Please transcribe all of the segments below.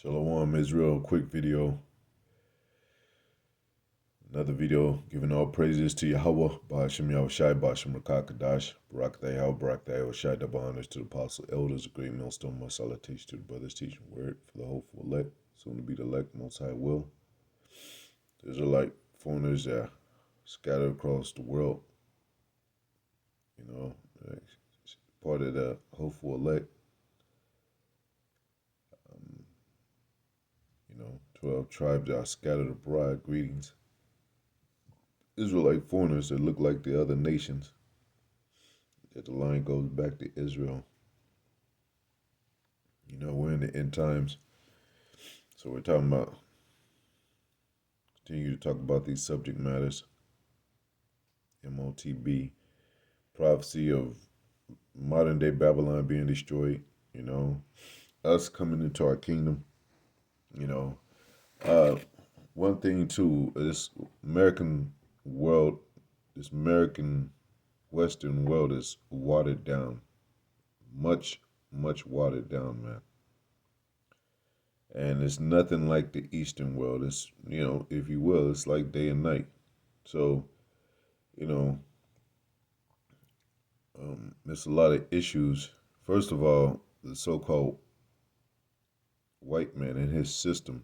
Shalom Israel, quick video. Another video giving all praises to Yahweh, Ba'ashem Yahushai, Ba'ashem Rakakadash, Barak Thayah, Barak Thayah, Shai, double honors to the apostle, elders, a great millstone, my salutation to the brothers teaching word for the hopeful elect, soon to be the elect, most high will. Israelite foreigners that scattered across the world, part of the hopeful elect. 12 tribes that are scattered abroad, greetings. Israelite foreigners that look like the other nations, that the line goes back to Israel. We're in the end times, so we're continue to talk about these subject matters. MOTB, prophecy of modern day Babylon being destroyed, us coming into our kingdom, one thing too, this American world, this American Western world is watered down, much watered down, man. And it's nothing like the Eastern world. It's, if you will, it's like day and night. So, there's a lot of issues. First of all, the so-called white man and his system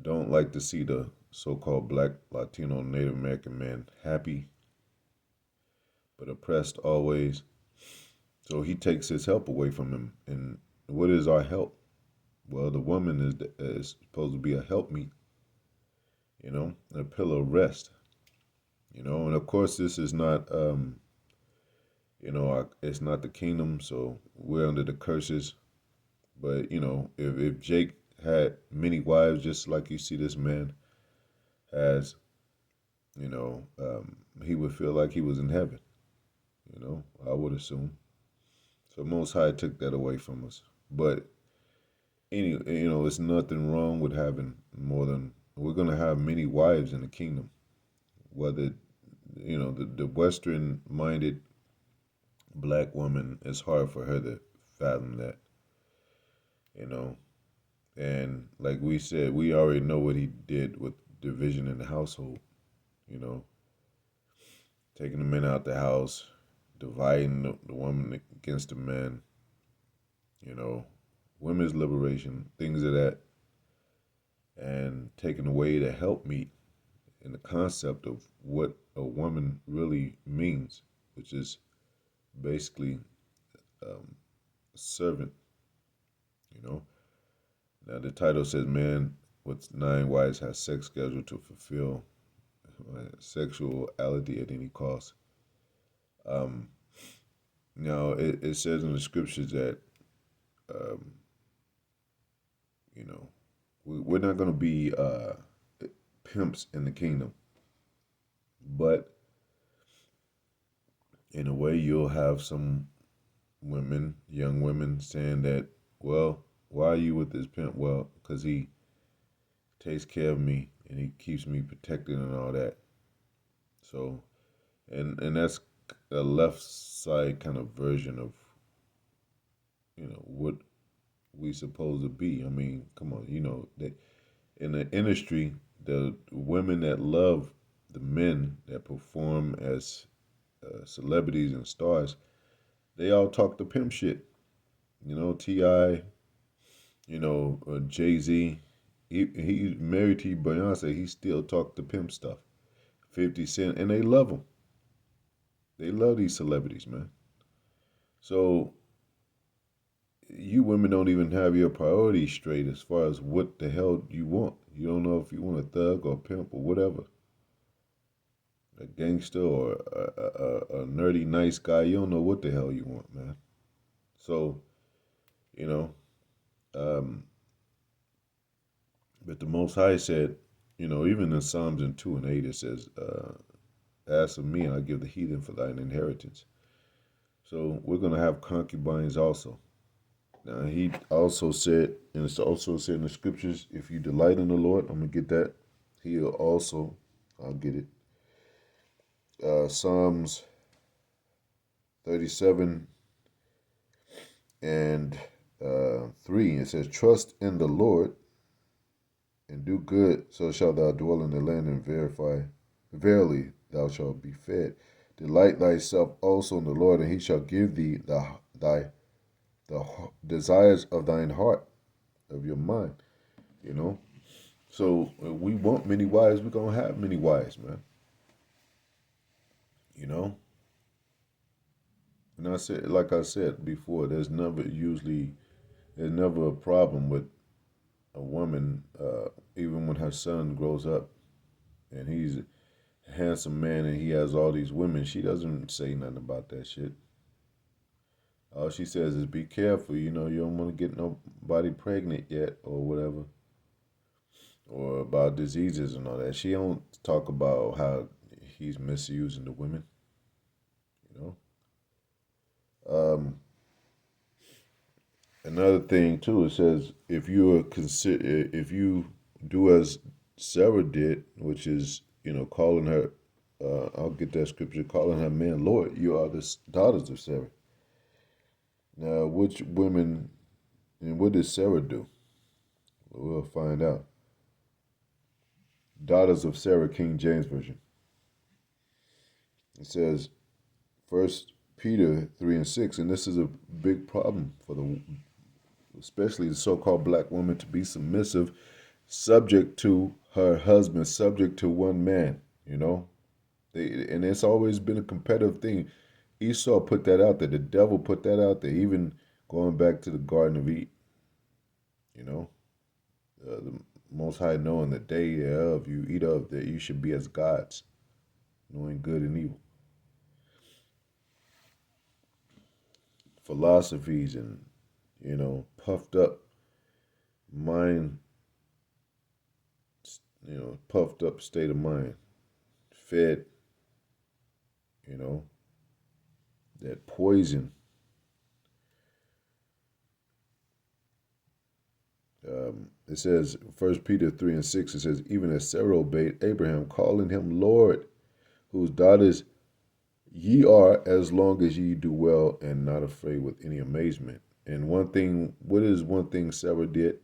don't like to see the so-called black, Latino, Native American man happy, but oppressed always. So he takes his help away from him. And what is our help? Well, the woman is supposed to be a helpmeet, a pillar of rest, and of course this is not, it's not the kingdom, so we're under the curses. But, if Jake had many wives, just like you see this man has, he would feel like he was in heaven, I would assume. So Most High took that away from us. But it's nothing wrong with having we're going to have many wives in the kingdom. Whether, the Western-minded black woman, it's hard for her to fathom that, And like we said, we already know what he did with division in the household, taking the men out the house, dividing the woman against the man, women's liberation, things of that, and taking away the helpmeet and the concept of what a woman really means, which is basically a servant, Now the title says, man with 9 wives has sex scheduled to fulfill sexuality at any cost. Now it says in the scriptures that, we're not going to be pimps in the kingdom, but in a way you'll have some women, young women, saying that, well, why are you with this pimp? Well, because he takes care of me and he keeps me protected and all that. So, and that's a left side kind of version of, what we supposed to be. I mean, come on, that in the industry, the women that love the men that perform as celebrities and stars, they all talk the pimp shit. T.I., Jay-Z, he's married to Beyonce, he still talk the pimp stuff. 50 Cent, and they love him. They love these celebrities, man. So you women don't even have your priorities straight as far as what the hell you want. You don't know if you want a thug or a pimp or whatever. A gangster or a nerdy nice guy. You don't know what the hell you want, man. So, but the Most High said, even in Psalms 2 and 8, it says, ask of me and I'll give the heathen for thine inheritance. So we're going to have concubines also. Now, he also said, and it's also said in the scriptures, if you delight in the Lord, I'm going to get that. I'll get it. Psalms 37 and 3, it says, "Trust in the Lord and do good, so shalt thou dwell in the land, and verily thou shalt be fed. Delight thyself also in the Lord, and he shall give thee the desires of thine heart, of your mind." You know, so we want many wives. We're gonna have many wives, man. You know, and like I said before, there's never a problem with a woman, even when her son grows up and he's a handsome man and he has all these women. She doesn't say nothing about that shit. All she says is, "Be careful. You know, you don't want to get nobody pregnant yet, or whatever, or about diseases and all that." She don't talk about how he's misusing the women. You know. Another thing too, it says if you do as Sarah did, which is calling her, I'll get that scripture, calling her man Lord. You are the daughters of Sarah. Now, which women and what did Sarah do? We'll find out. Daughters of Sarah, King James Version. It says, First Peter 3:6, and this is a big problem for especially the so-called black woman, to be submissive, subject to her husband, subject to one man. And it's always been a competitive thing. Esau put that out there. The devil put that out there. Even going back to the Garden of Eden. The Most High knowing the day thereof you eat of, that you should be as gods, knowing good and evil. Philosophies and puffed up mind, puffed up state of mind, fed, that poison. It says, First Peter 3:6, it says, "Even as Sarah obeyed Abraham, calling him Lord, whose daughters ye are, as long as ye do well and not afraid with any amazement." And what is one thing Sarah did?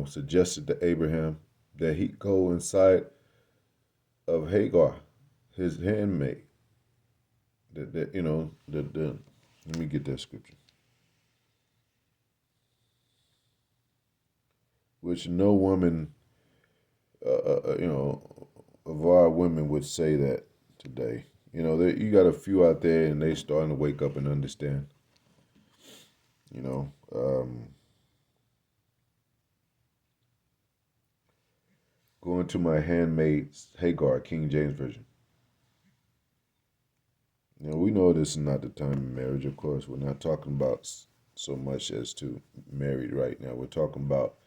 Suggested to Abraham that he go inside of Hagar, his handmaid. Let me get that scripture. Which no woman, of our women would say that today. You got a few out there, and they starting to wake up and understand. Going to my handmaid Hagar, King James Version. We know this is not the time of marriage. Of course, we're not talking about so much as to married right now. We're talking about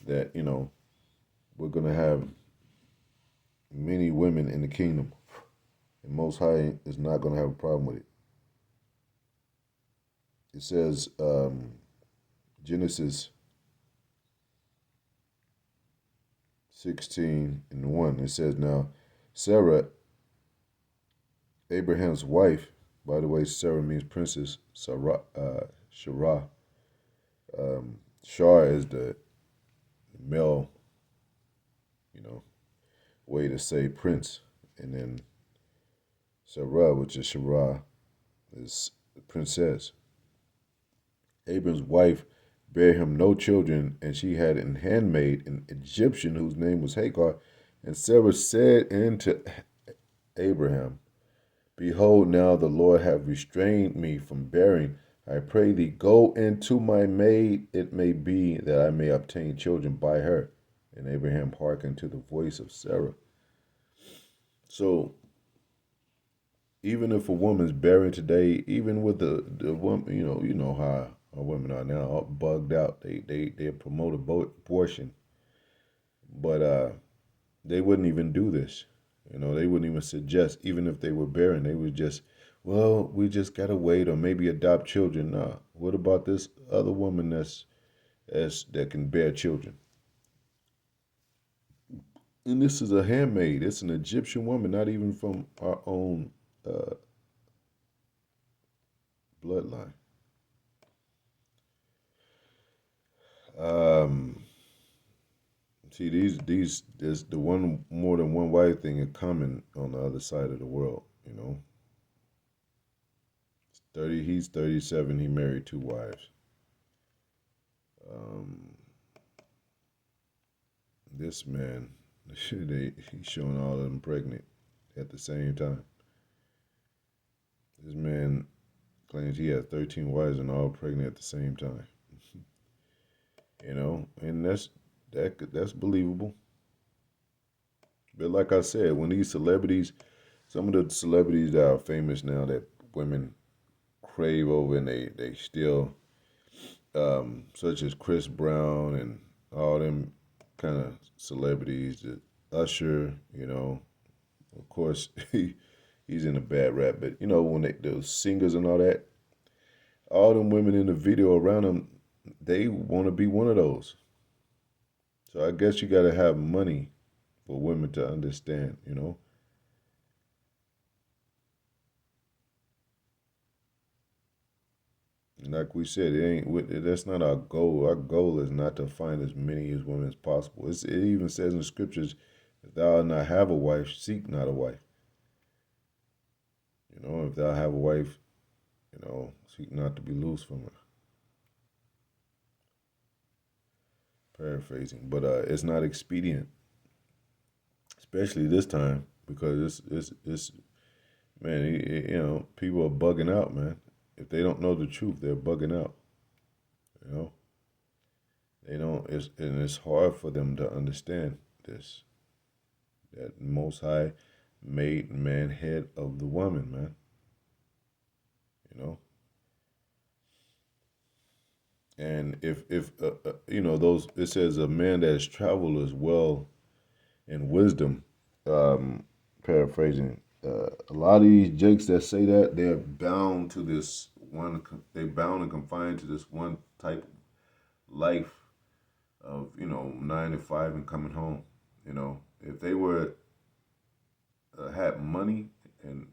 that, we're going to have many women in the kingdom. And Most High is not going to have a problem with it. It says, Genesis 16:1. It says, "Now Sarah, Abraham's wife," by the way, Sarah means princess. Sarah, Shara. Shar is the male, way to say prince, and then Sarah, which is Shara, is princess. Abram's wife bare him no children, and she had an handmaid, an Egyptian, whose name was Hagar. And Sarah said unto Abraham, Behold, now the Lord hath restrained me from bearing. I pray thee, go into my maid, it may be that I may obtain children by her. And Abraham hearkened to the voice of Sarah. So, even if a woman's barren today, even with the woman, you know how our women are now, all bugged out. They promote abortion, but they wouldn't even do this. They wouldn't even suggest, even if they were barren, they would just, well, we just gotta wait or maybe adopt children. Nah, what about this other woman that can bear children? And this is a handmaid. It's an Egyptian woman, not even from our own bloodline. Um, See, these there's the one more than one wife thing is common on the other side of the world. You know, 30. He's 37. He married two wives. Um, this man, he's showing all of them pregnant at the same time. This man claims he had 13 wives and all pregnant at the same time. You know, and that's believable. But like I said, when these celebrities, some of the celebrities that are famous now that women crave over and they still, such as Chris Brown and all them kind of celebrities, Usher, you know, of course he's in a bad rap, but you know when those singers and all that, all them women in the video around them, they want to be one of those. So I guess you got to have money for women to understand, you know. And like we said, that's not our goal. Our goal is not to find as many as women as possible. It even says in the scriptures, if thou not have a wife, seek not a wife. You know, if thou have a wife, you know, seek not to be loose from her. Paraphrasing, but it's not expedient, especially this time because it's man, you know, people are bugging out, man. If they don't know the truth, they're bugging out. You know, they don't. It's hard for them to understand this. That Most High made man head of the woman, man. You know, and if you know those, it says a man that has traveled as well in wisdom. Um, Paraphrasing, a lot of these jakes that say that they're bound to this one. They're bound and confined to this one type of life of 9 to 5 and coming home. You know, if they were had money and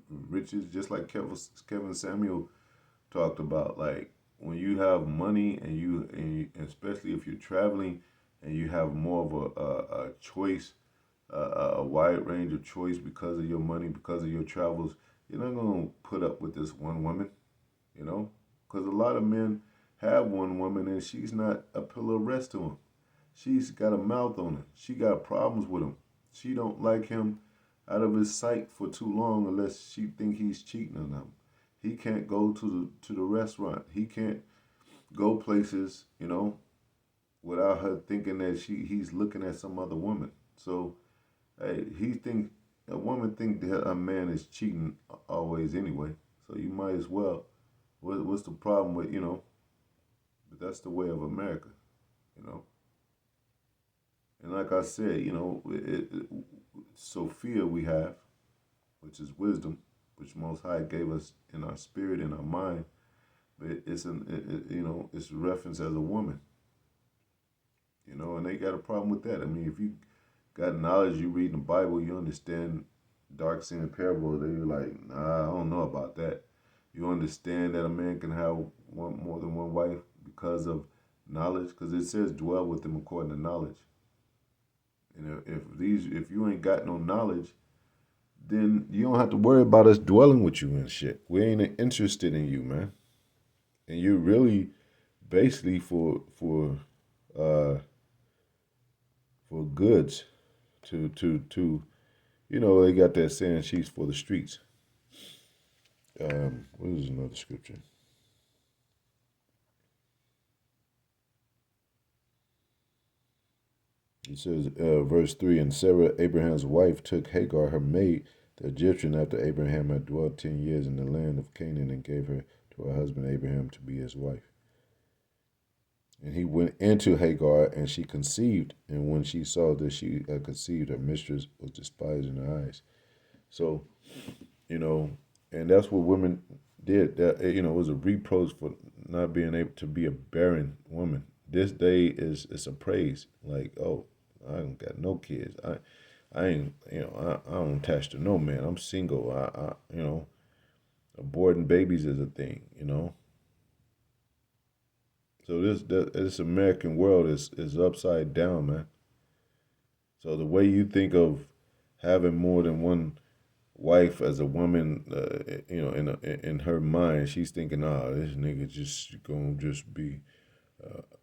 riches, just like Kevin Samuel talked about, like when you have money and especially if you're traveling and you have more of a choice, a wide range of choice because of your money, because of your travels, you're not gonna put up with this one woman, you know, because a lot of men have one woman and she's not a pillar of rest to him. She's got a mouth on her. She got problems with him. She don't like him out of his sight for too long unless she think he's cheating on them. He can't go to the restaurant. He can't go places, without her thinking that he's looking at some other woman. So, hey, a woman think that a man is cheating always anyway. So you might as well. What's the problem with But that's the way of America, you know. And like I said, Sophia we have, which is wisdom, which Most High gave us in our spirit, in our mind. But it's referenced as a woman, and they got a problem with that. I mean, if you got knowledge, you read the Bible, you understand dark sin and parable, they're like, nah, I don't know about that. You understand that a man can have more than one wife because of knowledge, because it says dwell with them according to knowledge. And if you ain't got no knowledge, then you don't have to worry about us dwelling with you and shit. We ain't interested in you, man. And you're really basically uh for goods to they got that saying she's for the streets. What is another scripture? It says, verse 3, and Sarah, Abraham's wife, took Hagar, her maid, the Egyptian, after Abraham had dwelt 10 years in the land of Canaan, and gave her to her husband Abraham to be his wife. And he went into Hagar, and she conceived. And when she saw that she had conceived, her mistress was despised in her eyes. So, you know, and that's what women did. That it was a reproach for not being able to be a barren woman. This day is a praise. Like, oh, I ain't got no kids. I ain't I don't attach to no man. I'm single. Aborting babies is a thing, you know. So this American world is upside down, man. So the way you think of having more than one wife as a woman, in her mind, she's thinking, this nigga just gonna just be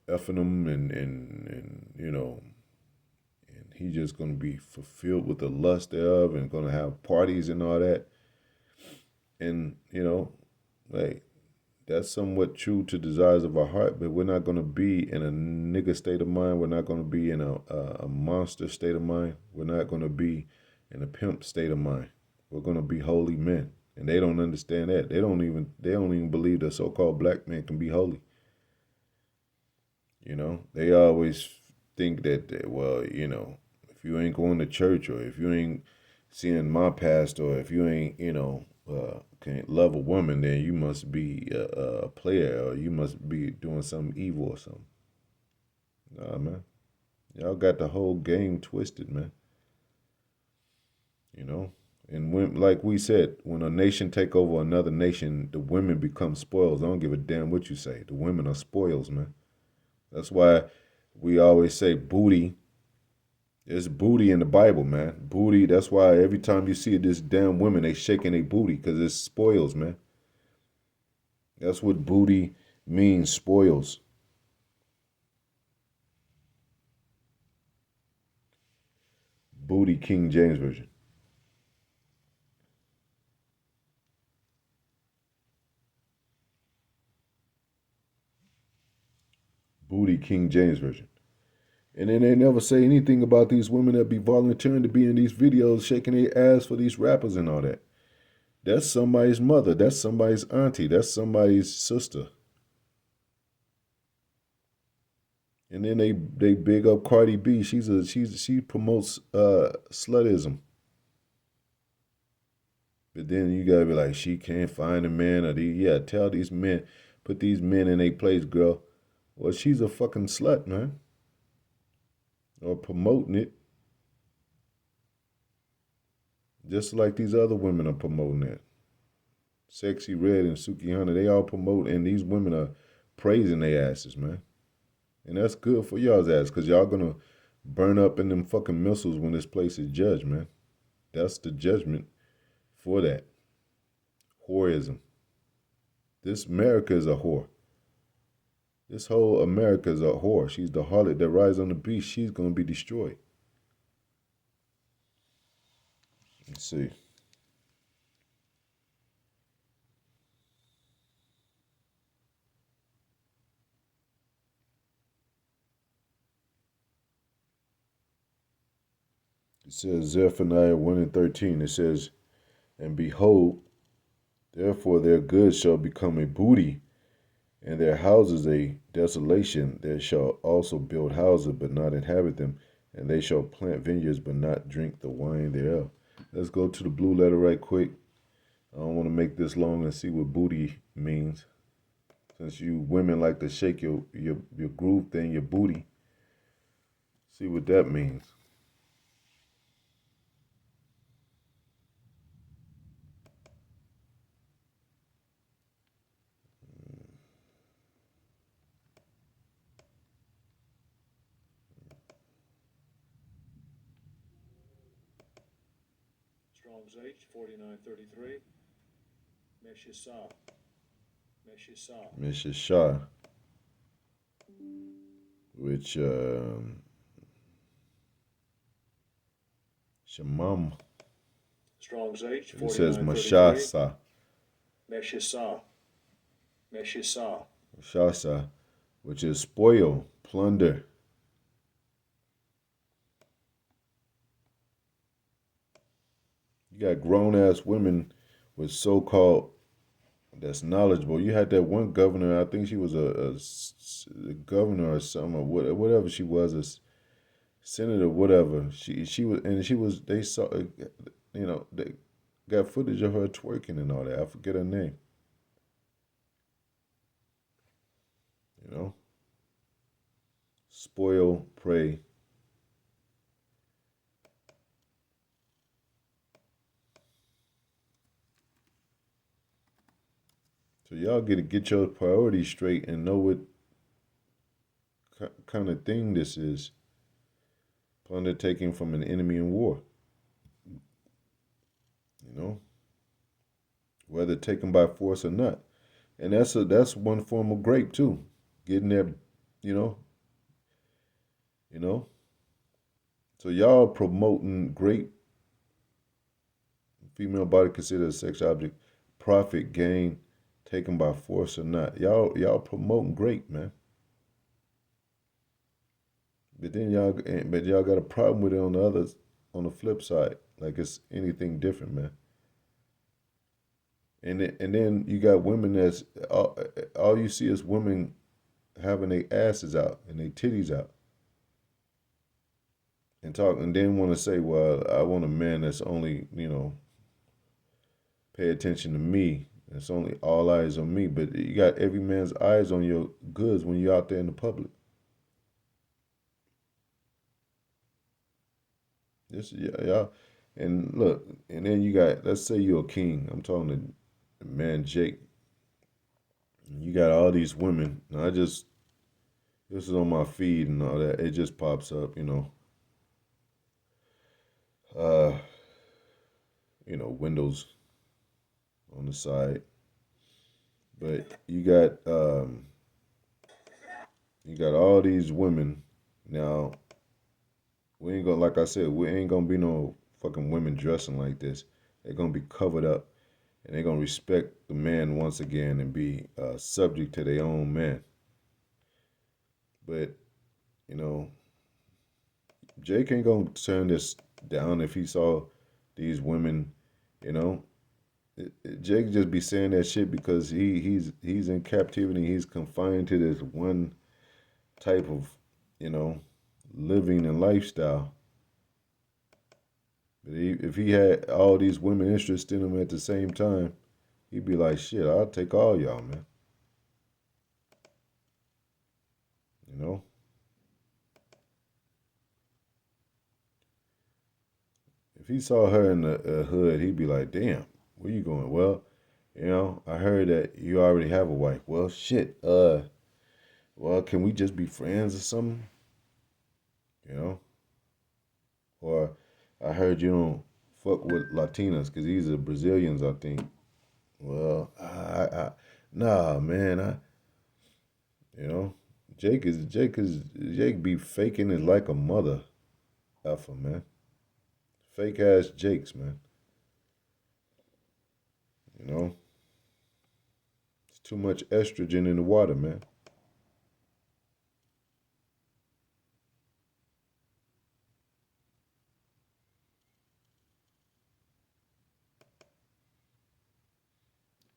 effing them and and he just gonna be fulfilled with the lust thereof and gonna have parties and all that. And like that's somewhat true to desires of our heart, but we're not gonna be in a nigga state of mind. We're not gonna be in a monster state of mind. We're not gonna be in a pimp state of mind. We're gonna be holy men. And they don't understand that. They don't even believe that so-called black men can be holy. They always think that, well, if you ain't going to church or if you ain't seeing my past or if you ain't, can't love a woman, then you must be a player or you must be doing something evil or something. Nah, man. Y'all got the whole game twisted, man. You know? And when, like we said, when a nation take over another nation, the women become spoils. I don't give a damn what you say. The women are spoils, man. That's why we always say booty. There's booty in the Bible, man. Booty. That's why every time you see this damn women, they shaking their booty because it's spoils, man. That's what booty means, spoils. Booty, King James Version. Booty, King James Version. And then they never say anything about these women that be volunteering to be in these videos, shaking their ass for these rappers and all that. That's somebody's mother. That's somebody's auntie. That's somebody's sister. And then they big up Cardi B. She promotes slutism. But then you gotta be like, she can't find a man or tell these men, put these men in their place, girl. Well, she's a fucking slut, man. Or promoting it. Just like these other women are promoting it. Sexy Red and Suki Hunter, they all promote, and these women are praising their asses, man. And that's good for y'all's ass, because y'all gonna burn up in them fucking missiles when this place is judged, man. That's the judgment for that. Whoreism. This America is a whore. This whole America is a whore. She's the harlot that rides on the beast. She's gonna be destroyed. Let's see. It says Zephaniah 1 and 13. It says, and behold, therefore their goods shall become a booty, and their houses a desolation. They shall also build houses, but not inhabit them, and they shall plant vineyards, but not drink the wine thereof. Let's go to the blue letter right quick. I don't want to make this long and see what booty means. Since you women like to shake your groove thing, your booty. See what that means. Strong's H 4933. Meshishah. Meshishah, which Shamam. Strong's H It says 4933. Mashasa. Mashasa, which is spoil, plunder. You got grown ass women with so called that's knowledgeable. You had that one governor. I think she was a governor or something, or whatever she was, a senator, whatever. She was. They saw, they got footage of her twerking and all that. I forget her name. You know, spoil, prey. y'all get your priorities straight and know what kind of thing this is. Plunder taken from an enemy in war. You know, whether taken by force or not, and that's one form of grape too. Getting there, you know, you know. So y'all promoting grape, female body considered a sex object, profit gain, taken by force or not. Y'all promoting grape, man. But y'all got a problem with it on the flip side. Like it's anything different, man. And then you got women that's all you see is women having their asses out and their titties out and talk, and then want to say, well, I want a man that's only pay attention to me. It's only all eyes on me. But you got every man's eyes on your goods when you're out there in the public. This y'all, and look, and then you got, let's say you're a king. I'm talking to the man Jake. You got all these women. And this is on my feed and all that. It just pops up, uh, windows on the side. But you got all these women. Now, we ain't gonna, like I said, we ain't gonna be no fucking women dressing like this. They're gonna be covered up, and they're gonna respect the man once again and be subject to their own man. But you know, Jake ain't gonna turn this down if he saw these women. You know, Jake just be saying that shit because he's in captivity. He's confined to this one type of living and lifestyle. But if he had all these women interested in him at the same time, he'd be like, shit, I'll take all y'all, man. You know? If he saw her in the hood, he'd be like, damn, where you going? Well, I heard that you already have a wife. Well, shit, well, can we just be friends or something? You know? Or I heard you don't fuck with Latinas because these are Brazilians, I think. Well, nah, man, you know, Jake be faking it like a mother effer, man. Fake ass Jakes, man. You know, it's too much estrogen in the water, man.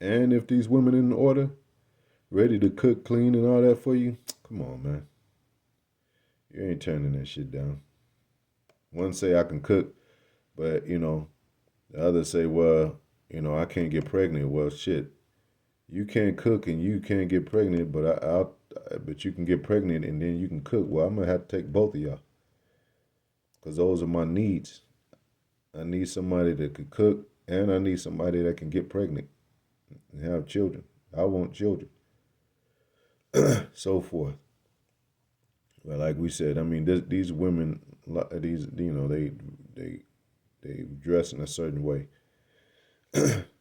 And if these women in order, ready to cook, clean, and all that for you, come on, man. You ain't turning that shit down. One say I can cook, but the other say, well, I can't get pregnant. Well, shit, you can't cook and you can't get pregnant, but you can get pregnant and then you can cook. Well, I'm gonna have to take both of y'all because those are my needs. I need somebody that could cook, and I need somebody that can get pregnant and have children. I want children, so forth. But like we said, I mean, these women, these they dress in a certain way.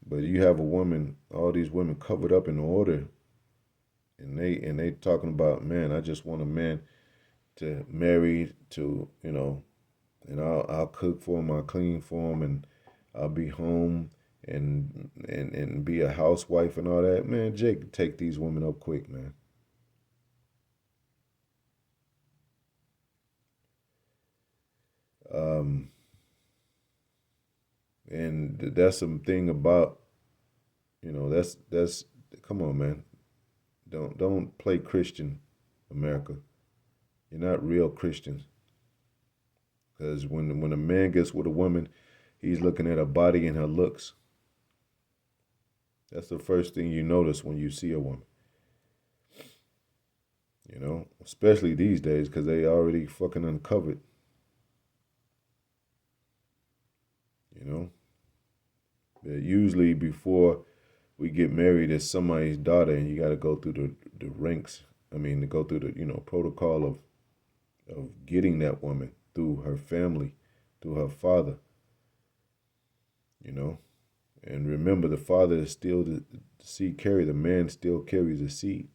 But you have a woman, all these women covered up in order, and they talking about, man, I just want a man to marry to, and I'll cook for him, I'll clean for him, and I'll be home and be a housewife and all that. Man, Jake, take these women up quick, man. Um, and that's some thing about, that's come on, man. Don't play Christian, America. You're not real Christians. Because when a man gets with a woman, he's looking at her body and her looks. That's the first thing you notice when you see a woman. Especially these days because they already fucking uncovered. But usually before we get married as somebody's daughter, and you got to go through the ranks. I mean, to go through the protocol of getting that woman through her family, through her father. You know, and remember, the father is still the seed carrier. The man still carries the seed.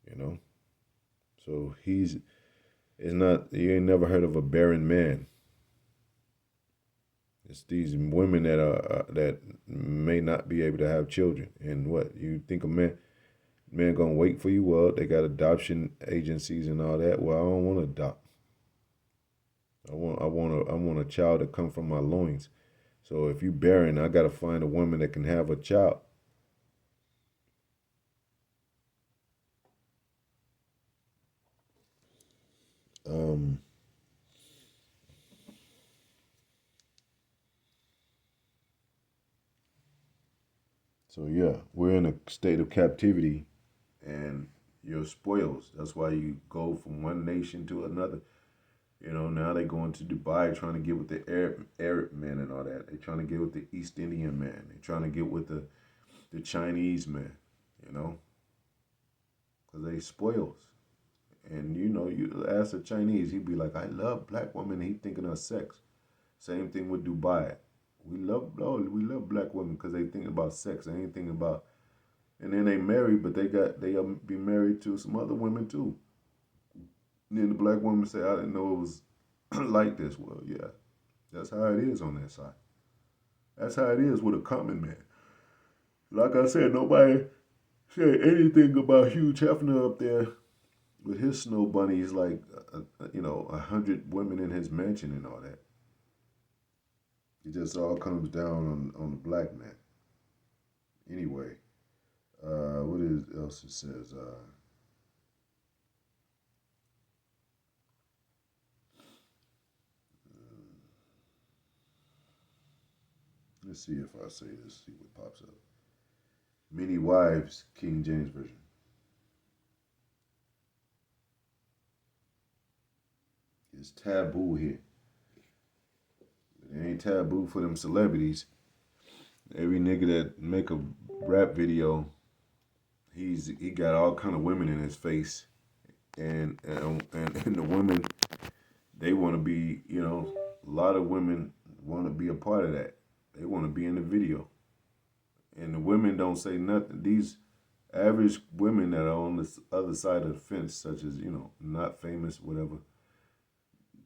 You know, so it's not, you ain't never heard of a barren man. It's these women that are that may not be able to have children. And what you think a man gonna wait for you? Well, they got adoption agencies and all that. Well, I don't want to adopt. I want a child to come from my loins. So if you barren, I gotta find a woman that can have a child. Um. So yeah, we're in a state of captivity, and you're spoils. That's why you go from one nation to another. Now they going to Dubai trying to get with the Arab men and all that. They trying to get with the East Indian man. They trying to get with the Chinese man. You know, because they spoils. And you ask a Chinese, he'd be like, "I love black women." He thinking of sex. Same thing with Dubai. We love black women because they think about sex. They ain't thinking about. And then they marry, but they be married to some other women too. And then the black woman say, "I didn't know it was like this." Well, yeah, that's how it is on that side. That's how it is with a common man. Like I said, nobody said anything about Hugh Hefner up there with his snow bunnies, like 100 women in his mansion and all that. It just all comes down on the black man. Anyway, what is else it says? Let's see if I say this. See what pops up. Many wives, King James version. It's taboo here. It ain't taboo for them celebrities. Every nigga that make a rap video, he got all kind of women in his face, and the women, they want to be, a lot of women want to be a part of that. They want to be in the video, and the women don't say nothing. These average women that are on the other side of the fence, such as not famous, whatever,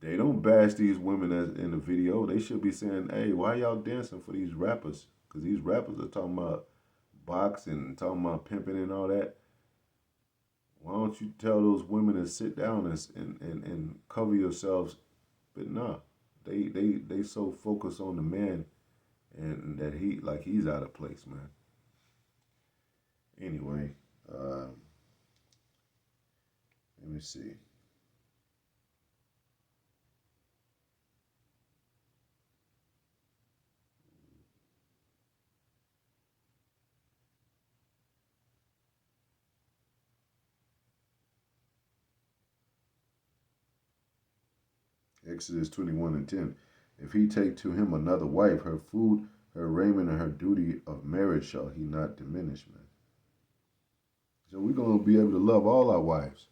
they don't bash these women as in the video. They should be saying, "Hey, why y'all dancing for these rappers?" Because these rappers are talking about boxing, talking about pimping and all that. Why don't you tell those women to sit down and cover yourselves? But nah, they so focused on the man, and that he's out of place, man. Anyway, let me see. Exodus 21:10. If he take to him another wife, her food, her raiment, and her duty of marriage shall he not diminish, man. So we're going to be able to love all our wives,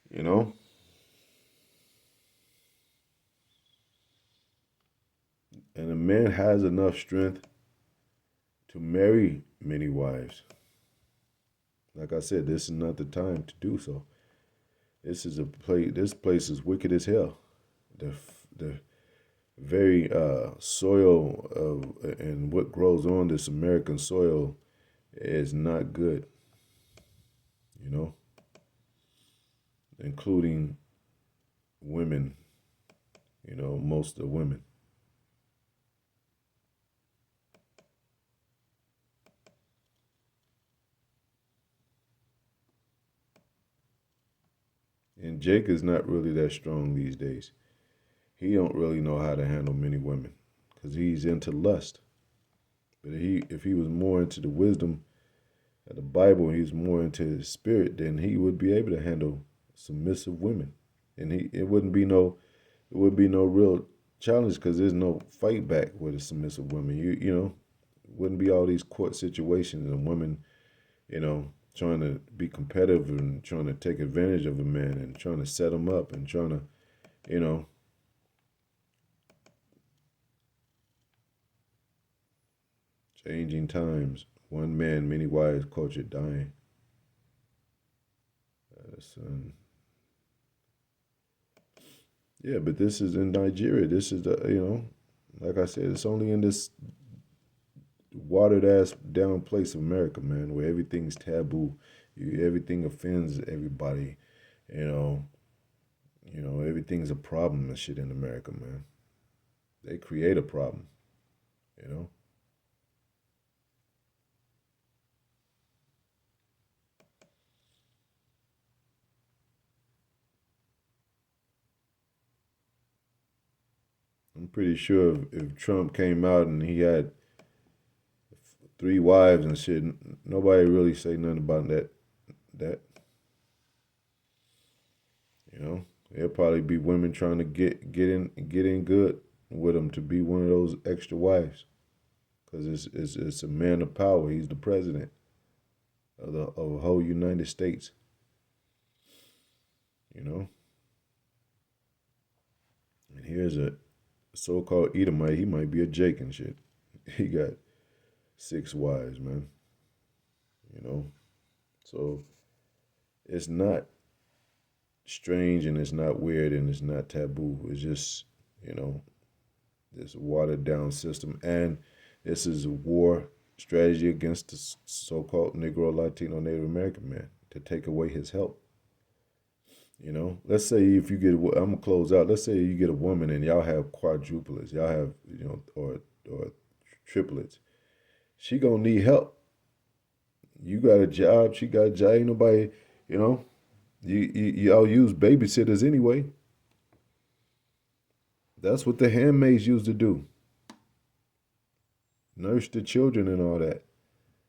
you know? And a man has enough strength to marry many wives. Like I said, this is not the time to do so. This is a place. This place is wicked as hell. The very soil of and what grows on this American soil is not good. You know, including women. Most of the women. And Jake is not really that strong these days. He don't really know how to handle many women because he's into lust. But if he was more into the wisdom of the Bible, he's more into his spirit, then he would be able to handle submissive women, and it wouldn't be no real challenge because there's no fight back with a submissive woman. You know, wouldn't be all these court situations and women, trying to be competitive and trying to take advantage of a man and trying to set him up and trying to, you know, changing times. One man, many wives culture dying. Son. Yeah, but this is in Nigeria. This is like I said, it's only in this watered ass down place of America, man, where everything's taboo. Everything offends everybody. You know, everything's a problem and shit in America, man. They create a problem. You know. I'm pretty sure if Trump came out and he had three wives and shit, nobody really say nothing about that. There'll probably be women trying to get in good with him to be one of those extra wives, because it's a man of power. He's the president of the whole United States. And here's a so-called Edomite. He might be a Jake and shit. He got 6 wives, man. So it's not strange and it's not weird and it's not taboo. It's just, this watered down system. And this is a war strategy against the so-called Negro, Latino, Native American man to take away his help. Let's say if you get, I'm gonna close out. Let's say you get a woman and y'all have quadruplets, y'all have, or triplets. She gonna need help. You got a job, she got a job. Ain't nobody, y'all use babysitters anyway. That's what the handmaids used to do. Nurse the children and all that.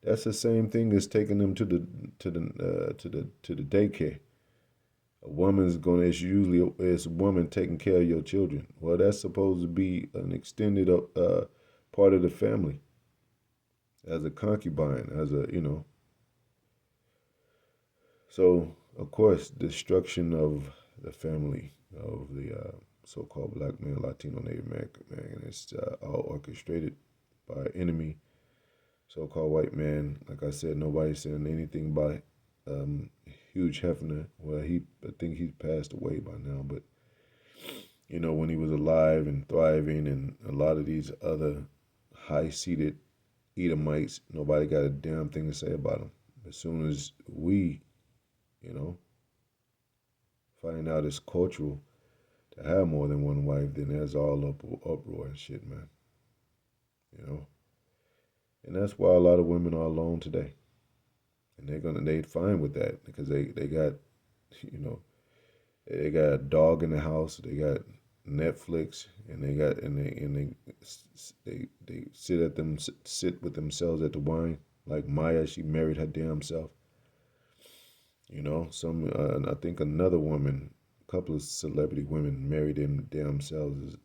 That's the same thing as taking them to the daycare. A woman's gonna. It's a woman taking care of your children. Well, that's supposed to be an extended part of the family, as a concubine, as a So of course, destruction of the family of the so-called black man, Latino, Native American man, and it's all orchestrated by an enemy, so-called white man. Like I said, nobody's saying anything about Hugh Hefner. Well, I think he's passed away by now, but when he was alive and thriving, and a lot of these other high-seated Edomites, nobody got a damn thing to say about them. As soon as we, find out it's cultural to have more than one wife, then there's all uproar and shit, man. And that's why a lot of women are alone today. And they're fine with that, because they got, they got a dog in the house, they got Netflix, and they sit with themselves at the wine. Like Maya, she married her damn self. I think another woman, a couple of celebrity women married them damn selves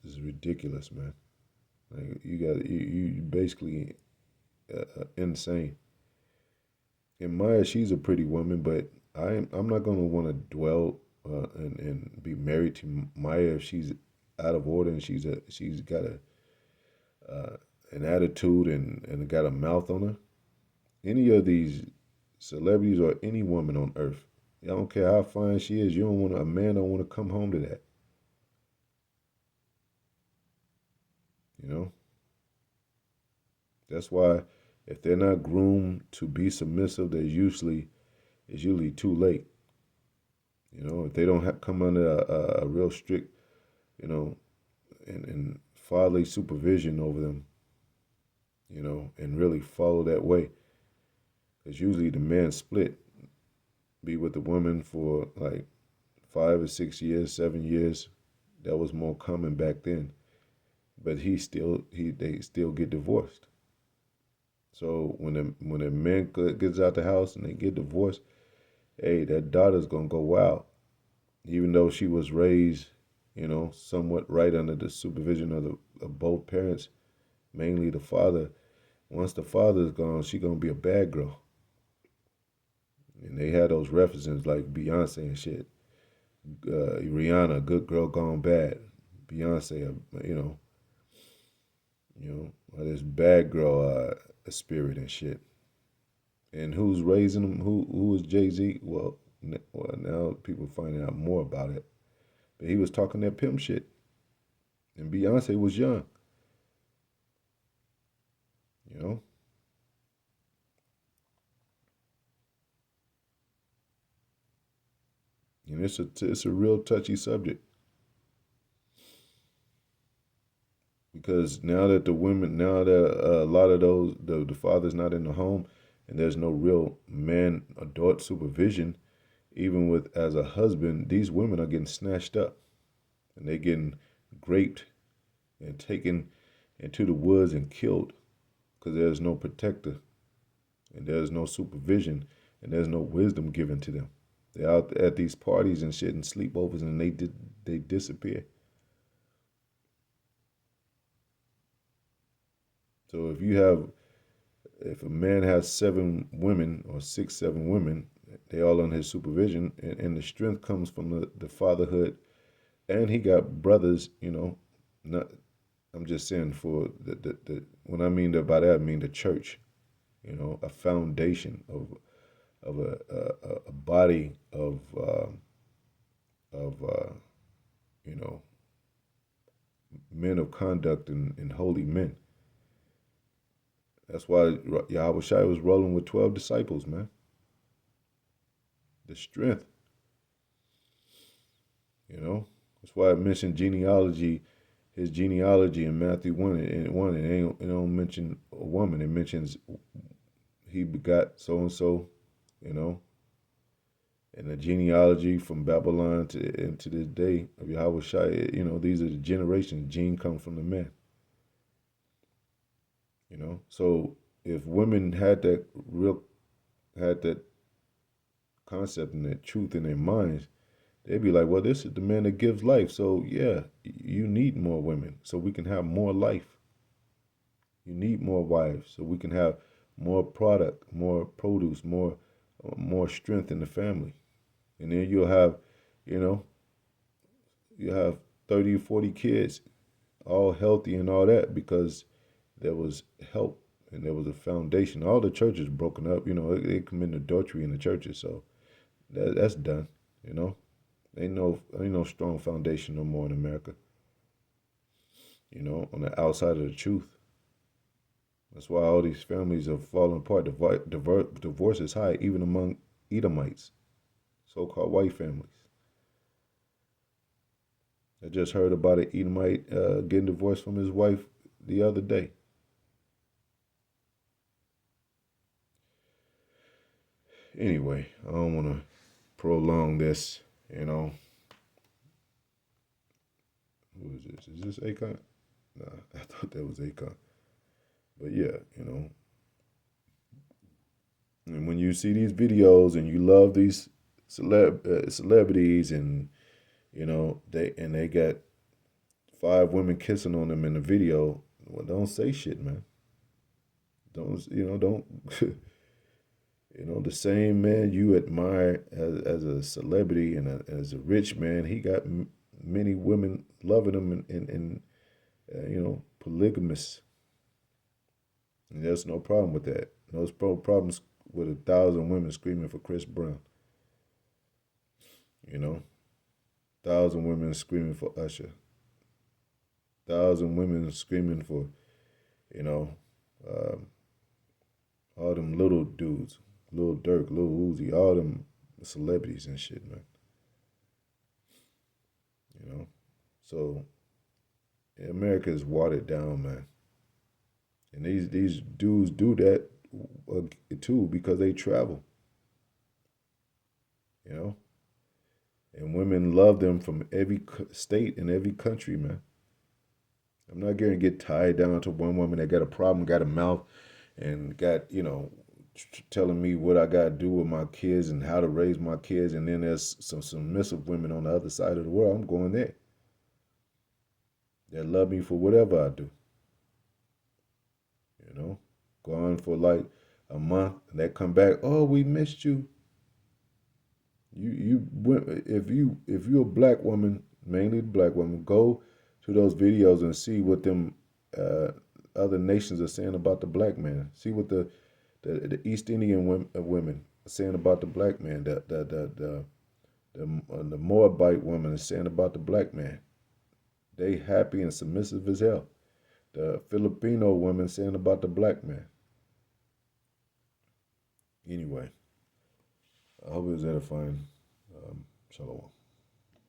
is ridiculous, man. Like you basically insane. And Maya, she's a pretty woman, but I'm not gonna want to dwell and be married to Maya if she's out of order and she's got an attitude and got a mouth on her. Any of these celebrities or any woman on earth, I don't care how fine she is, a man don't want to come home to that. That's why if they're not groomed to be submissive, it's usually too late. If they don't come under a real strict, and fatherly supervision over them, and really follow that way. Because usually the man split, be with the woman for like 5 or 6 years, 7 years. That was more common back then. But they still get divorced. So when a man gets out the house and they get divorced, hey, that daughter's gonna go wild, even though she was raised, somewhat right under the supervision of both parents, mainly the father. once the father's gone, she gonna be a bad girl. And they had those references like Beyonce and shit. Rihanna, good girl gone bad. Beyonce, this bad girl spirit and shit. And who's raising them? Who is Jay-Z? Well, now people finding out more about it. But he was talking that pimp shit, and Beyonce was young. You know, and it's a real touchy subject because now that a lot of the father's not in the home, and there's no real man adult supervision, even with as a husband, these women are getting snatched up, and they're getting raped and taken into the woods and killed because there's no protector and there's no supervision and there's no wisdom given to them. They're out at these parties and shit and sleepovers and they disappear. So if a man has 7 women or 6, 7 women, they all under his supervision, and the strength comes from the fatherhood, and he got brothers, not. I'm just saying for the when I mean by that I mean the church, a foundation of a body of men of conduct and holy men. That's why Yahweh Shai was rolling with 12 disciples, man. The strength, That's why I mentioned his genealogy in Matthew 1 and 1. It don't mention a woman. It mentions he begot so and so, and the genealogy from Babylon to this day of Yahweh Shai. These are the generations. Gene comes from the man. So if women had that concept and that truth in their minds, they'd be like, well, this is the man that gives life. So yeah, you need more women so we can have more life. You need more wives so we can have more product, more produce, more strength in the family. And then you'll have, you have 30 or 40 kids, all healthy and all that because there was help and there was a foundation. All the churches broken up, they commit adultery in the churches, so that's done. Ain't no strong foundation no more in America. On the outside of the truth. That's why all these families are falling apart. Divorce is high even among Edomites, so-called white families. I just heard about an Edomite getting divorced from his wife the other day. Anyway, I don't want to prolong this, Who is this? Is this Akon? Nah, I thought that was Akon. But yeah, And when you see these videos and you love these celebrities and, they got 5 women kissing on them in the video, well, don't say shit, man. Don't. The same man you admire as a celebrity and as a rich man, he got many women loving him and polygamous. And there's no problem with that. No problems with 1,000 women screaming for Chris Brown. 1,000 women screaming for Usher. 1,000 women screaming for, all them little dudes. Lil Durk, Lil Uzi, all them celebrities and shit, man. So America is watered down, man. And these dudes do that too because they travel. And women love them from every state and every country, man. I'm not going to get tied down to one woman that got a problem, got a mouth, and got, telling me what I got to do with my kids and how to raise my kids. And then there's some submissive women on the other side of the world. I'm going there. That love me for whatever I do. gone for like a month, and they come back. Oh, we missed you. If you're a black woman, mainly black woman, go to those videos and see what them uh, other nations are saying about the black man. See what the East Indian women are saying about the black man. The Moabite women are saying about the black man. They happy and submissive as hell. The Filipino women saying about the black man. Anyway, I hope it was edifying. Shalom.